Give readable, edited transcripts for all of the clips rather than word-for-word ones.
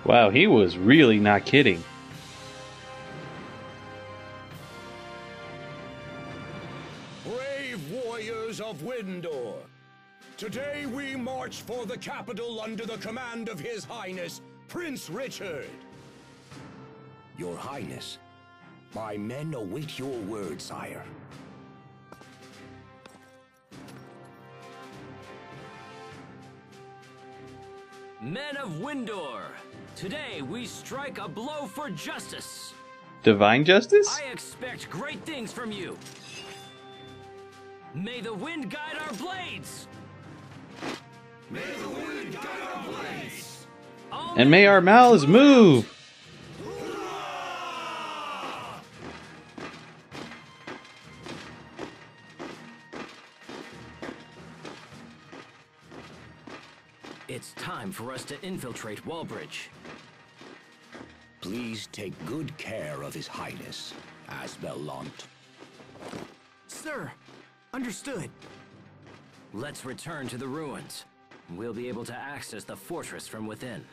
Wow, he was really not kidding. Brave warriors of Windor, today we march for the capital under the command of His Highness, Prince Richard. Your Highness, my men await your word, sire. Men of Windor, today we strike a blow for justice. Divine justice? I expect great things from you. May the wind guide our blades. May the wind guide our blades. And may our mouths move. It's time for us to infiltrate Wallbridge. Please take good care of His Highness, Asbellant. Sir, understood. Let's return to the ruins. We'll be able to access the fortress from within.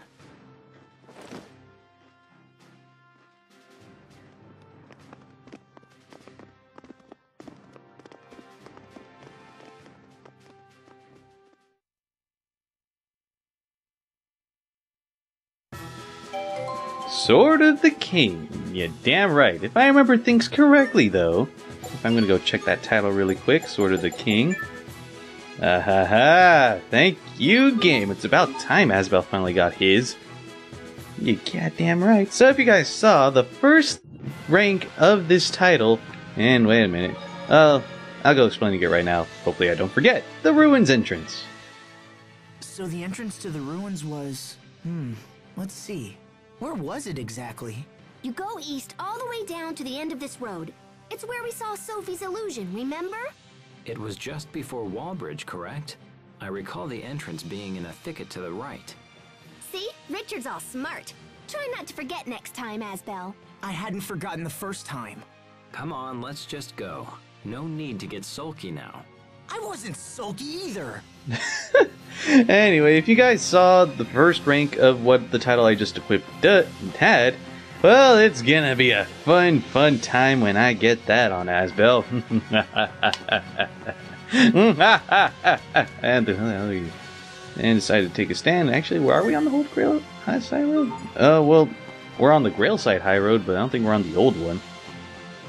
Sword of the King. Yeah, damn right. If I remember things correctly, though. If I'm gonna go check that title really quick. Sword of the King. Ah-ha-ha! Thank you, game. It's about time Asbel finally got his. You goddamn right. So if you guys saw, the first rank of this title... And wait a minute. I'll go explaining it right now. Hopefully I don't forget. The Ruins entrance. So the entrance to the ruins was... let's see. Where was it exactly? You go east all the way down to the end of this road. It's where we saw Sophie's illusion, remember? It was just before Wallbridge, correct? I recall the entrance being in a thicket to the right. See? Richard's all smart. Try not to forget next time, Asbel. I hadn't forgotten the first time. Come on, let's just go. No need to get sulky now. I wasn't sulky either. Anyway, if you guys saw the first rank of what the title I just equipped had, well, it's gonna be a fun time when I get that on Asbel. And decided to take a stand. Actually, where are we on the old Grail High Side Road? Well, we're on the Grail Side High Road, but I don't think we're on the old one.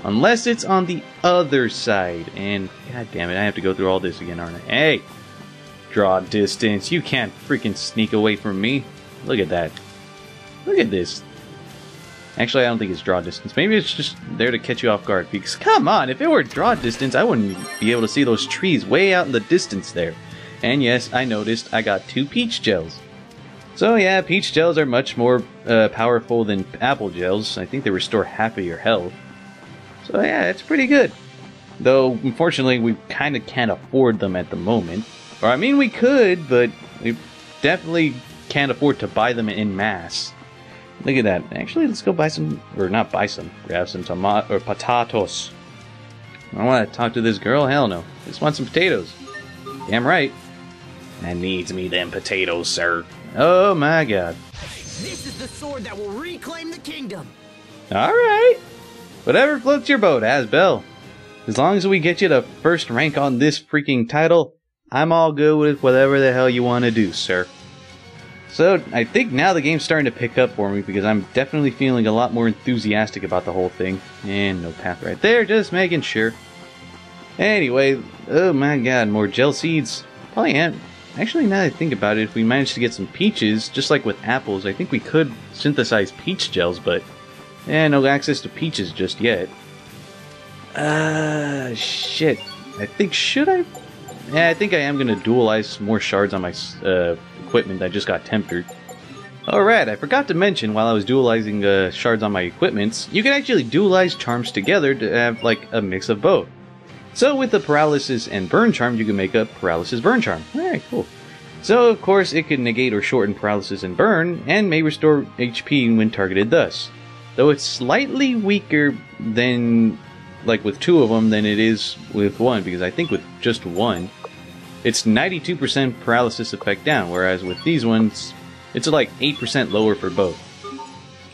Unless it's on the other side. And, god damn it, I have to go through all this again, aren't I? Hey! Draw distance. You can't freaking sneak away from me. Look at that. Look at this. Actually, I don't think it's draw distance. Maybe it's just there to catch you off guard. Because, come on, if it were draw distance, I wouldn't be able to see those trees way out in the distance there. And yes, I noticed I got 2 peach gels. So yeah, peach gels are much more powerful than apple gels. I think they restore half of your health. So yeah, it's pretty good. Though, unfortunately, we kind of can't afford them at the moment. Or, I mean, we could, but we definitely can't afford to buy them in mass. Look at that. Actually, let's go buy some, or not buy some, grab some potatoes. I want to talk to this girl? Hell no. I just want some potatoes. Damn right. That needs me them potatoes, sir. Oh my god. This is the sword that will reclaim the kingdom. Alright. Whatever floats your boat, Asbel. As long as we get you to first rank on this freaking title, I'm all good with whatever the hell you want to do, sir. So, I think now the game's starting to pick up for me because I'm definitely feeling a lot more enthusiastic about the whole thing. And no path right there, just making sure. Anyway, oh my god, more gel seeds. Probably am. Actually, now that I think about it, if we manage to get some peaches, just like with apples, I think we could synthesize peach gels, but no access to peaches just yet. Shit. I think, should I? Yeah, I think I am going to dualize more shards on my equipment. I just got tempted. Alright, I forgot to mention while I was dualizing shards on my equipments, you can actually dualize charms together to have like a mix of both. So with the paralysis and burn charm, you can make a paralysis burn charm. Alright, cool. So of course it can negate or shorten paralysis and burn, and may restore HP when targeted thus. Though it's slightly weaker than, like with 2 of them, than it is with 1, because I think with just 1, it's 92% paralysis effect down, whereas with these ones, it's like 8% lower for both.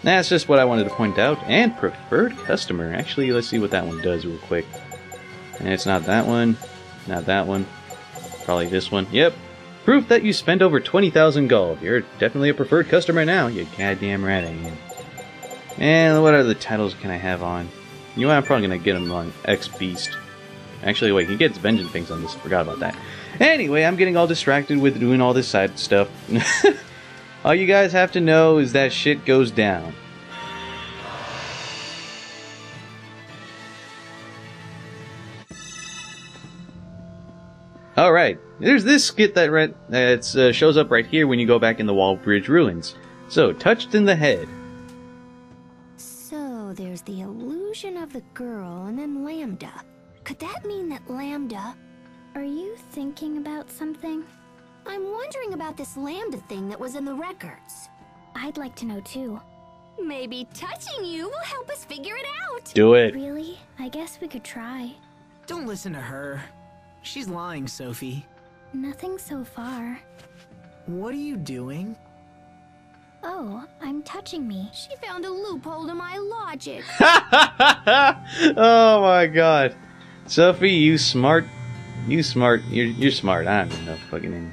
That's just what I wanted to point out. And preferred customer. Actually, let's see what that one does real quick. And it's not that one. Not that one. Probably this one. Yep. Proof that you spent over 20,000 gold. You're definitely a preferred customer now. You goddamn right I am. And what other titles can I have on? You know what? I'm probably going to get him on X-Beast. Actually, wait. He gets vengeance things on this. I forgot about that. Anyway, I'm getting all distracted with doing all this side stuff. All you guys have to know is that shit goes down. Alright, there's this skit that shows up right here when you go back in the Wallbridge ruins. So, touched in the head. So, there's the illusion of the girl and then Lambda. Could that mean that Lambda... Are you thinking about something? I'm wondering about this Lambda thing that was in the records. I'd like to know too. Maybe touching you will help us figure it out. Do it. Really? I guess we could try. Don't listen to her. She's lying, Sophie. Nothing so far. What are you doing? Oh, I'm touching me. She found a loophole to my logic. Oh my god. Sophie, you smart. You smart. You're smart. I don't even know fucking name.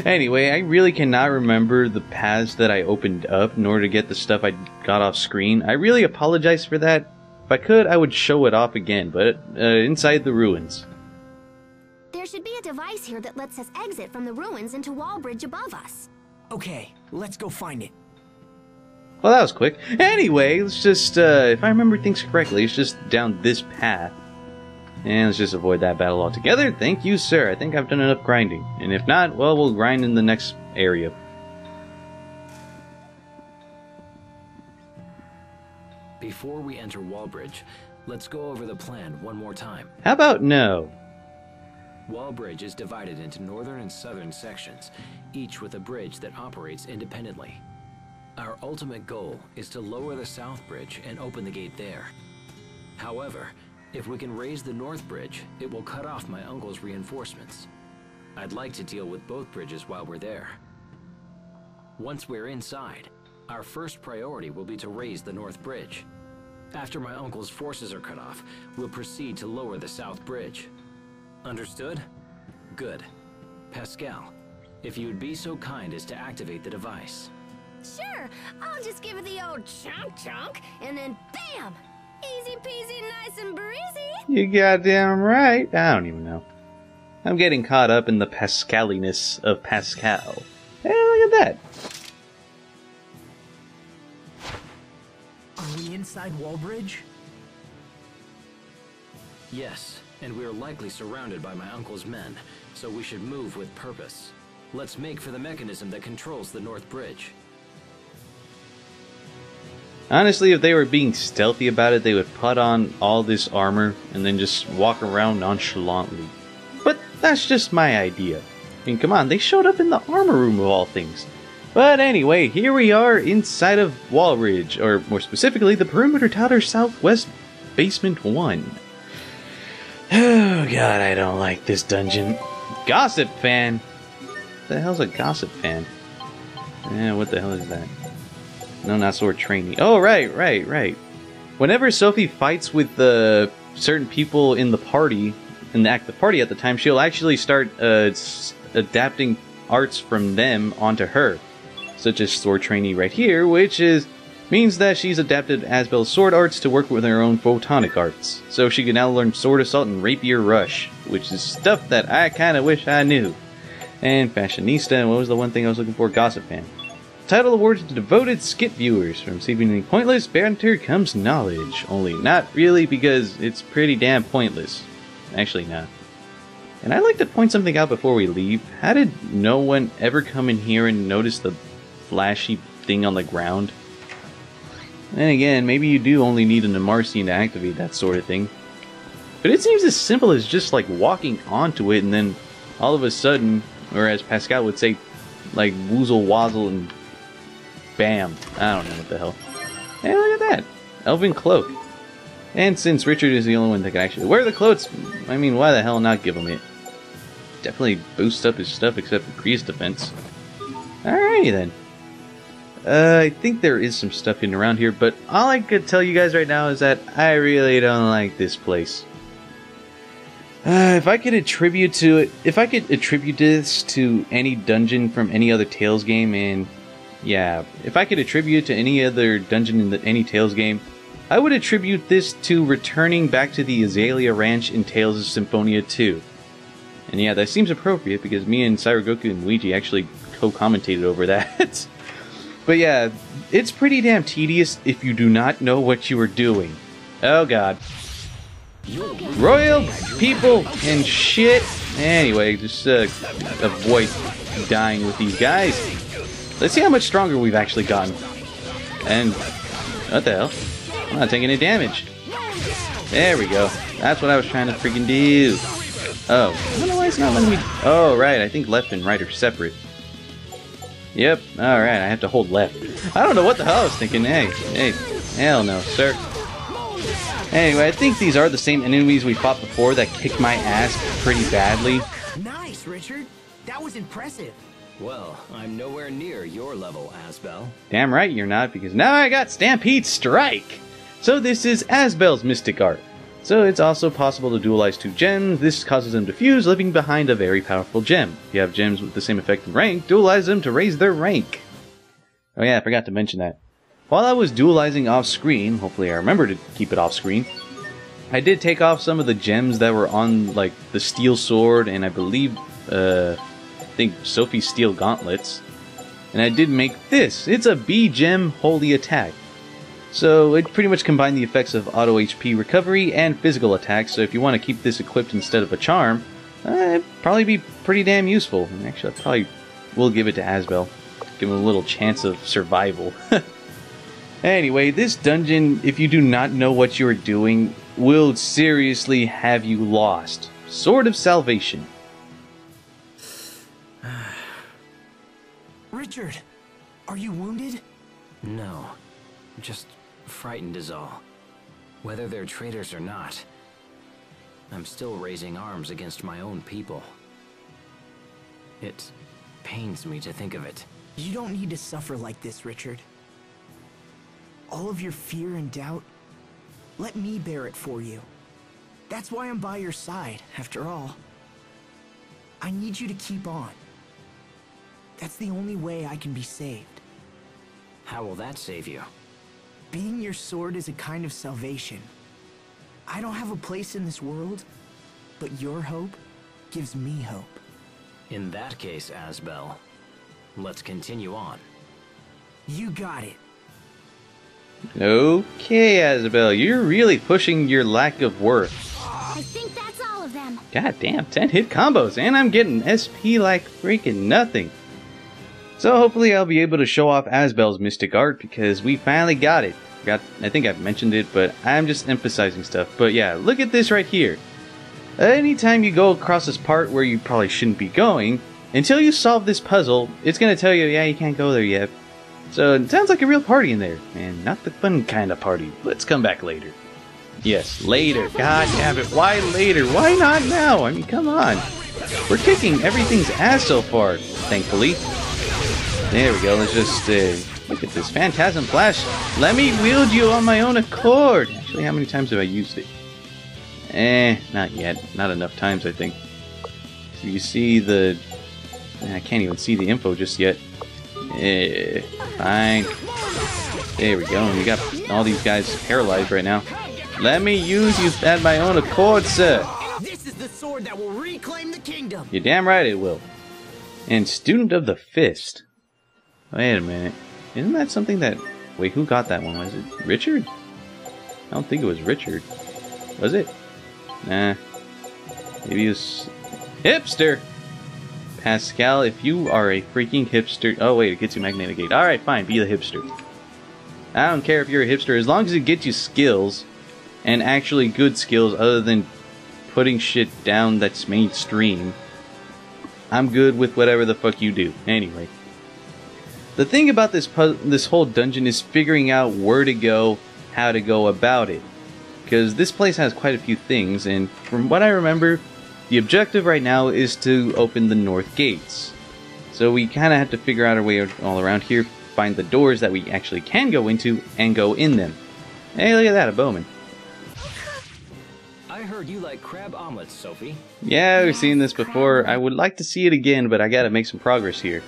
Anyway, I really cannot remember the paths that I opened up in order to get the stuff I got off screen. I really apologize for that. If I could, I would show it off again, but inside the ruins. There should be a device here that lets us exit from the ruins into Wallbridge above us. Okay, let's go find it. Well, that was quick. Anyway, let's just, if I remember things correctly, it's just down this path. And let's just avoid that battle altogether. Thank you, sir. I think I've done enough grinding. And if not, well, we'll grind in the next area. Before we enter Wallbridge, let's go over the plan one more time. How about no? Wallbridge is divided into northern and southern sections, each with a bridge that operates independently. Our ultimate goal is to lower the south bridge and open the gate there. However, if we can raise the north bridge, it will cut off my uncle's reinforcements. I'd like to deal with both bridges while we're there. Once we're inside, our first priority will be to raise the north bridge. After my uncle's forces are cut off, we'll proceed to lower the south bridge. Understood? Good. Pascal, if you would be so kind as to activate the device. Sure, I'll just give it the old chunk, and then BAM! Easy peasy, nice and breezy. You goddamn right. I don't even know. I'm getting caught up in the Pascaliness of Pascal. Hey, look at that. Are we inside Wallbridge? Yes, and we are likely surrounded by my uncle's men, so we should move with purpose. Let's make for the mechanism that controls the north bridge. Honestly, if they were being stealthy about it, they would put on all this armor and then just walk around nonchalantly. But that's just my idea. I mean, come on, they showed up in the armor room of all things. But anyway, here we are inside of Wallbridge, or more specifically, the Perimeter Tower Southwest Basement 1. Oh god, I don't like this dungeon. Gossip fan! What the hell's a gossip fan? Yeah, what the hell is that? No, not sword training. Oh, right. Whenever Sophie fights with certain people in the party, in the active party at the time, she'll actually start adapting arts from them onto her. Such as sword training right here, which means that she's adapted Asbel's sword arts to work with her own photonic arts. So she can now learn sword assault and rapier rush, which is stuff that I kinda wish I knew. And fashionista, and what was the one thing I was looking for? Gossip fan. Title awarded to devoted skit viewers. From seemingly pointless banter comes knowledge. Only not really, because it's pretty damn pointless. Actually not. And I'd like to point something out before we leave. How did no one ever come in here and notice the flashy thing on the ground? And again, maybe you do only need an Amarcian to activate that sort of thing. But it seems as simple as just like walking onto it and then all of a sudden, or as Pascal would say, like woozle wazzle and bam. I don't know what the hell. Hey, look at that. Elven cloak. And since Richard is the only one that can actually wear the clothes, I mean, why the hell not give him it? Definitely boosts up his stuff except for Cryas defense. Alrighty then. I think there is some stuff hidden around here, but all I could tell you guys right now is that I really don't like this place. If I could attribute this to any dungeon from any other Tales game, and yeah, if I could attribute to any other dungeon in any Tales game, I would attribute this to returning back to the Azalea Ranch in Tales of Symphonia 2. And yeah, that seems appropriate because me and Sairogoku and Luigi actually co-commentated over that. But yeah, it's pretty damn tedious if you do not know what you are doing. Oh god. Royal people and shit. Anyway, just avoid dying with these guys. Let's see how much stronger we've actually gotten. And what the hell? I'm not taking any damage. There we go. That's what I was trying to freaking do. Oh, I don't know why it's not letting me... Oh, right, I think left and right are separate. Yep, alright, I have to hold left. I don't know what the hell I was thinking. Hey, hell no, sir. Anyway, I think these are the same enemies we fought before that kicked my ass pretty badly. Nice, Richard. That was impressive. Well, I'm nowhere near your level, Asbel. Damn right you're not, because now I got Stampede Strike! So this is Asbel's Mystic Art. So it's also possible to dualize two gems. This causes them to fuse, leaving behind a very powerful gem. If you have gems with the same effect and rank, dualize them to raise their rank. Oh yeah, I forgot to mention that. While I was dualizing off screen, hopefully I remember to keep it off screen, I did take off some of the gems that were on like the steel sword and I believe I think Sophie's steel gauntlets. And I did make this. It's a B gem holy attack. So it pretty much combined the effects of auto HP recovery and physical attacks, so if you want to keep this equipped instead of a charm, it'd probably be pretty damn useful. And actually, I probably will give it to Asbel. Give him a little chance of survival. Anyway, this dungeon, if you do not know what you are doing, will seriously have you lost. Sword of Salvation. Richard, are you wounded? No. Just frightened is all. Whether they're traitors or not, I'm still raising arms against my own people. It pains me to think of it. You don't need to suffer like this, Richard. All of your fear and doubt, let me bear it for you. That's why I'm by your side, after all. I need you to keep on. That's the only way I can be saved. How will that save you? Being your sword is a kind of salvation. I don't have a place in this world, but your hope gives me hope. In that case, Asbel, let's continue on. You got it. Okay, Asbel, you're really pushing your lack of worth. I think that's all of them. God damn, 10 hit combos, and I'm getting SP like freaking nothing. So hopefully I'll be able to show off Asbel's Mystic Art because we finally got it. I think I've mentioned it, but I'm just emphasizing stuff. But yeah, look at this right here. Anytime you go across this part where you probably shouldn't be going, until you solve this puzzle, it's going to tell you, yeah, you can't go there yet. So it sounds like a real party in there, and not the fun kind of party. Let's come back later. Yes, later. God damn it, why later? Why not now? I mean, come on. We're kicking everything's ass so far, thankfully. There we go, let's just look at this Phantasm Flash. Let me wield you on my own accord. Actually, how many times have I used it? Not yet. Not enough times, I think. So you see the... I can't even see the info just yet. Fine. There we go, and we got all these guys paralyzed right now. Let me use you at my own accord, sir. This is the sword that will reclaim the kingdom. You're damn right it will. And Student of the Fist. Wait a minute. Isn't that something that... Wait, who got that one? Was it Richard? I don't think it was Richard. Was it? Nah. Maybe it was... Hipster! Pascal, if you are a freaking hipster... Oh, wait, it gets you Magnetic Gate. Alright, fine, be the hipster. I don't care if you're a hipster, as long as it gets you skills, and actually good skills other than putting shit down that's mainstream. I'm good with whatever the fuck you do. Anyway. The thing about this whole dungeon is figuring out where to go, how to go about it. Because this place has quite a few things, and from what I remember, the objective right now is to open the north gates. So we kind of have to figure out our way all around here. find the doors that we actually can go into and go in them. Hey, look at that, a bowman. I heard you like crab omelets, Sophie. Yeah, we've seen this before. I would like to see it again, but I gotta make some progress here.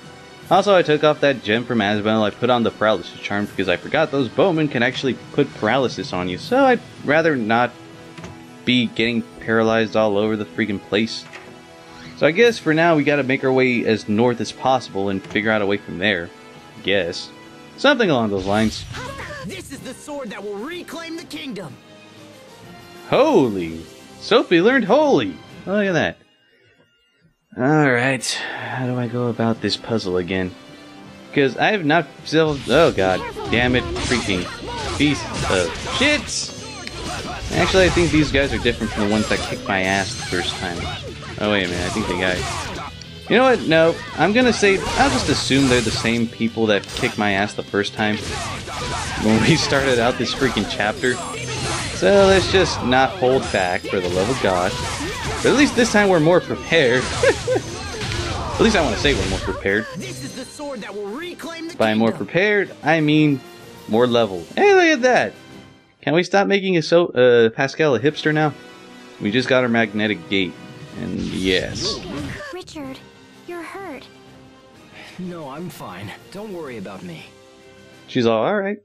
Also, I took off that gem from Asbel. I put on the paralysis charm because I forgot those bowmen can actually put paralysis on you. So I'd rather not be getting paralyzed all over the freaking place. So I guess for now we gotta make our way as north as possible and figure out a way from there. I guess. Something along those lines. This is the sword that will reclaim the kingdom. Holy! Sophie learned holy! Oh, look at that. Alright, how do I go about this puzzle again? Because I have not still. Oh god, damn it, freaking piece of shit! Actually, I think these guys are different from the ones that kicked my ass the first time. Oh, wait a minute, I think they got. You know what? No, I'm gonna say. I'll just assume they're the same people that kicked my ass the first time when we started out this freaking chapter. So let's just not hold back, for the love of God. But at least this time we're more prepared. At least I want to say we're more prepared. This is the sword that will reclaim the By more prepared, I mean more leveled. Hey, look at that! Can we stop making Pascal a hipster now? We just got our magnetic gate. And yes. Richard, you're hurt. No, I'm fine. Don't worry about me. She's all alright.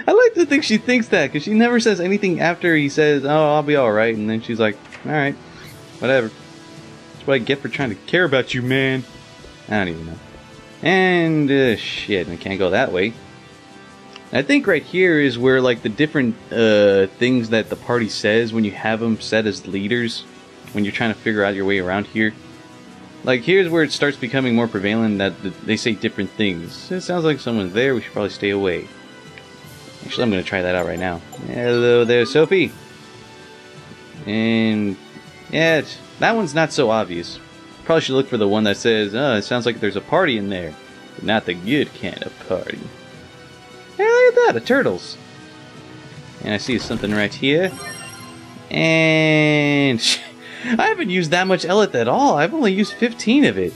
I like to think she thinks that, because she never says anything after he says, oh, I'll be alright, and then she's like, alright, whatever. That's what I get for trying to care about you, man. I don't even know. And, shit, I can't go that way. I think right here is where, like, the different, things that the party says when you have them set as leaders, when you're trying to figure out your way around here. Like, here's where it starts becoming more prevalent that they say different things. It sounds like someone's there, we should probably stay away. Actually, I'm going to try that out right now. Hello there, Sophie. And, yeah, that one's not so obvious. Probably should look for the one that says, oh, it sounds like there's a party in there. But not the good kind of party. Hey, look at that, a turtles. And I see something right here. And I haven't used that much Elith at all. I've only used 15 of it.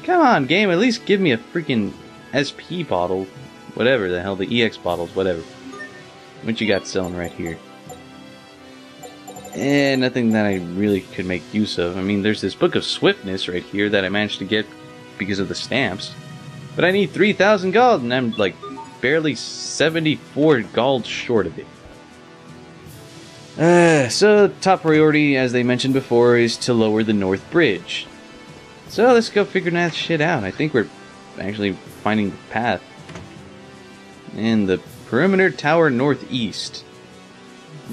Come on, game, at least give me a freaking SP bottle. Whatever the hell, the EX bottles, whatever. What you got selling right here? And nothing that I really could make use of. I mean, there's this Book of Swiftness right here that I managed to get because of the stamps. But I need 3,000 gold, and I'm like barely 74 gold short of it. So top priority, as they mentioned before, is to lower the North Bridge. So let's go figure that shit out. I think we're actually finding the path. And the perimeter tower northeast.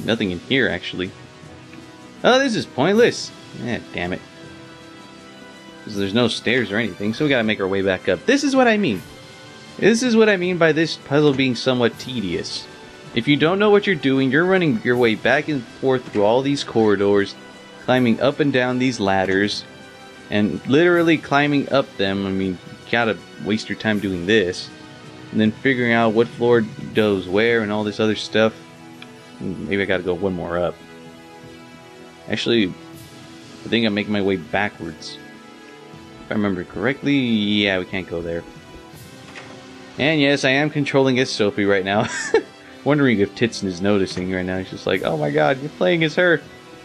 Nothing in here, actually. Oh, this is pointless. Eh, damn it. Because there's no stairs or anything, so we gotta make our way back up. This is what I mean. This is what I mean by this puzzle being somewhat tedious. If you don't know what you're doing, you're running your way back and forth through all these corridors, climbing up and down these ladders, and literally climbing up them. I mean, you gotta waste your time doing this. And then figuring out what floor goes where and all this other stuff. Maybe I gotta go one more up. Actually, I think I'm making my way backwards. If I remember correctly, yeah, we can't go there. And yes, I am controlling as Sophie right now. Wondering if Titson is noticing right now. He's just like, oh my god, you're playing as her.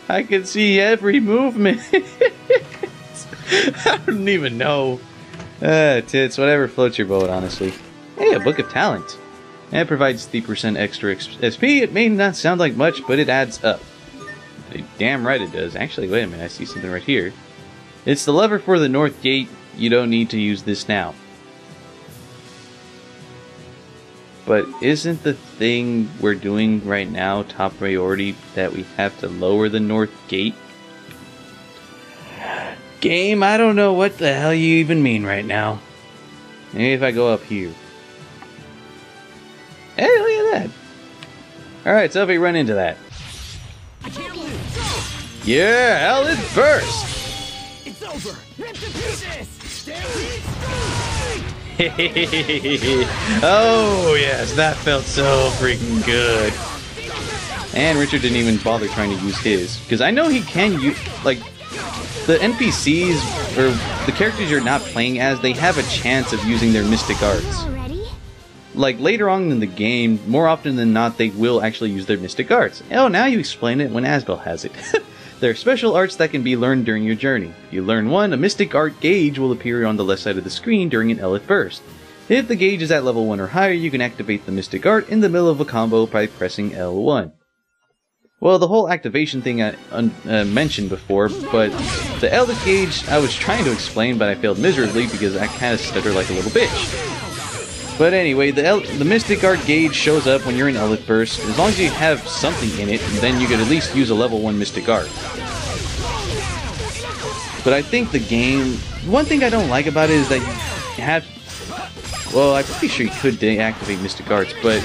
I can see every movement. I don't even know. Tits, whatever floats your boat, honestly. Hey, a Book of Talent. It provides 3% extra SP. It may not sound like much, but it adds up. Damn right it does. Actually, wait a minute. I see something right here. It's the lever for the North Gate. You don't need to use this now. But isn't the thing we're doing right now top priority that we have to lower the North Gate? Game, I don't know what the hell you even mean right now. Maybe if I go up here. Hey, look at that. Alright, Sophie, run into that. I can't lose. Yeah, Elith burst! It's over. Rip to pieces. Oh, yes, that felt so freaking good. And Richard didn't even bother trying to use his. Because I know he can use, like, the NPCs, or the characters you're not playing as, they have a chance of using their mystic arts. Already? Like, later on in the game, more often than not, they will actually use their mystic arts. Oh, now you explain it when Asbel has it. There are special arts that can be learned during your journey. If you learn one, a mystic art gauge will appear on the left side of the screen during an Elith burst. If the gauge is at level 1 or higher, you can activate the mystic art in the middle of a combo by pressing L1. Well, the whole activation thing I mentioned before, but the Elith gauge I was trying to explain, but I failed miserably because I kind of stuttered like a little bitch. But anyway, the Mystic Art gauge shows up when you're in Elith Burst. As long as you have something in it, then you could at least use a level 1 Mystic Art. But I think the game... One thing I don't like about it is that you have... Well, I'm pretty sure you could deactivate Mystic Arts, but...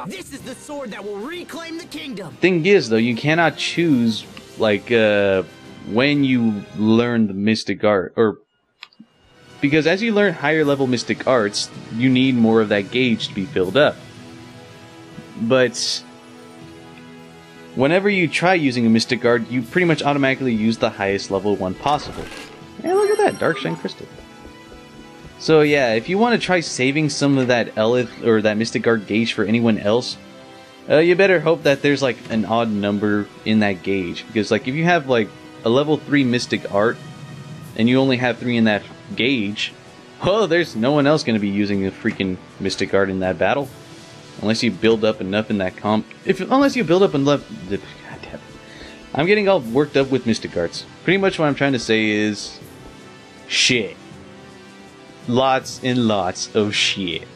This is the sword that will reclaim the kingdom. Thing is, though, you cannot choose, like, when you learn the Mystic Art, or... Because as you learn higher level Mystic Arts, you need more of that gauge to be filled up. But whenever you try using a Mystic Art, you pretty much automatically use the highest level one possible. And look at that, Dark Shine Crystal. So yeah, if you want to try saving some of that Elith or that Mystic Art gauge for anyone else, you better hope that there's like an odd number in that gauge. Because like if you have like a level 3 Mystic Art, and you only have 3 in that gauge, oh, there's no one else going to be using a freaking Mystic Art in that battle. Unless you build up enough in that comp. Unless you build up enough... God damn it. I'm getting all worked up with Mystic Arts. Pretty much what I'm trying to say is... shit. Lots and lots of shit.